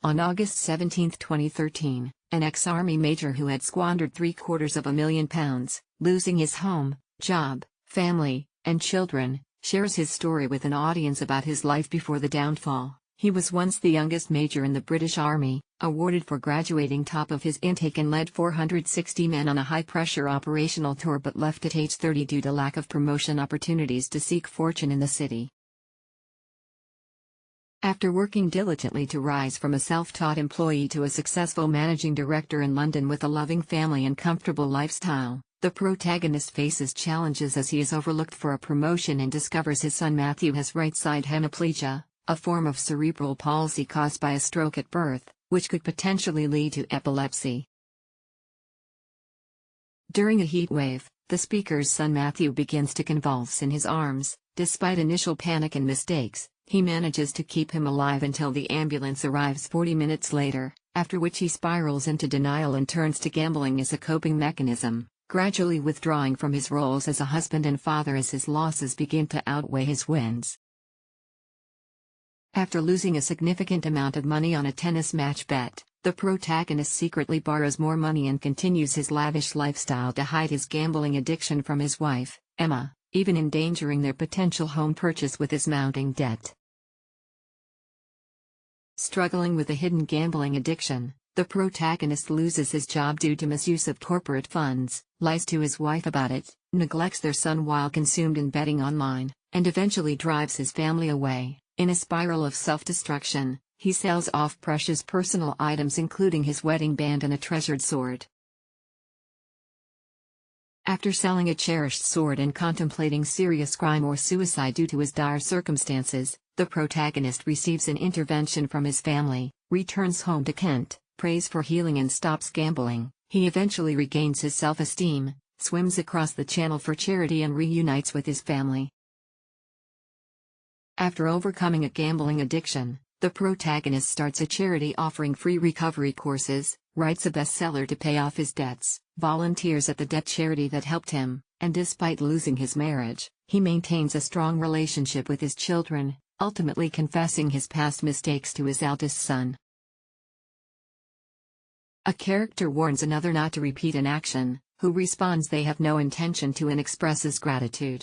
On August 17, 2013, an ex-army major who had squandered £750,000, losing his home, job, family, and children, shares his story with an audience about his life before the downfall. He was once the youngest major in the British Army, awarded for graduating top of his intake and led 460 men on a high-pressure operational tour, but left at age 30 due to lack of promotion opportunities to seek fortune in the city. After working diligently to rise from a self-taught employee to a successful managing director in London with a loving family and comfortable lifestyle, the protagonist faces challenges as he is overlooked for a promotion and discovers his son Matthew has right-side hemiplegia, a form of cerebral palsy caused by a stroke at birth, which could potentially lead to epilepsy. During a heat wave, the speaker's son Matthew begins to convulse in his arms. Despite initial panic and mistakes, he manages to keep him alive until the ambulance arrives 40 minutes later, after which he spirals into denial and turns to gambling as a coping mechanism, gradually withdrawing from his roles as a husband and father as his losses begin to outweigh his wins. After losing a significant amount of money on a tennis match bet, the protagonist secretly borrows more money and continues his lavish lifestyle to hide his gambling addiction from his wife, Emma, even endangering their potential home purchase with his mounting debt. Struggling with a hidden gambling addiction, the protagonist loses his job due to misuse of corporate funds, lies to his wife about it, neglects their son while consumed in betting online, and eventually drives his family away. In a spiral of self-destruction, he sells off precious personal items including his wedding band and a treasured sword. After selling a cherished sword and contemplating serious crime or suicide due to his dire circumstances, the protagonist receives an intervention from his family, returns home to Kent, prays for healing and stops gambling. He eventually regains his self-esteem, swims across the channel for charity and reunites with his family. After overcoming a gambling addiction, the protagonist starts a charity offering free recovery courses, writes a bestseller to pay off his debts, volunteers at the debt charity that helped him, and despite losing his marriage, he maintains a strong relationship with his children, ultimately confessing his past mistakes to his eldest son. A character warns another not to repeat an action, who responds they have no intention to and expresses gratitude.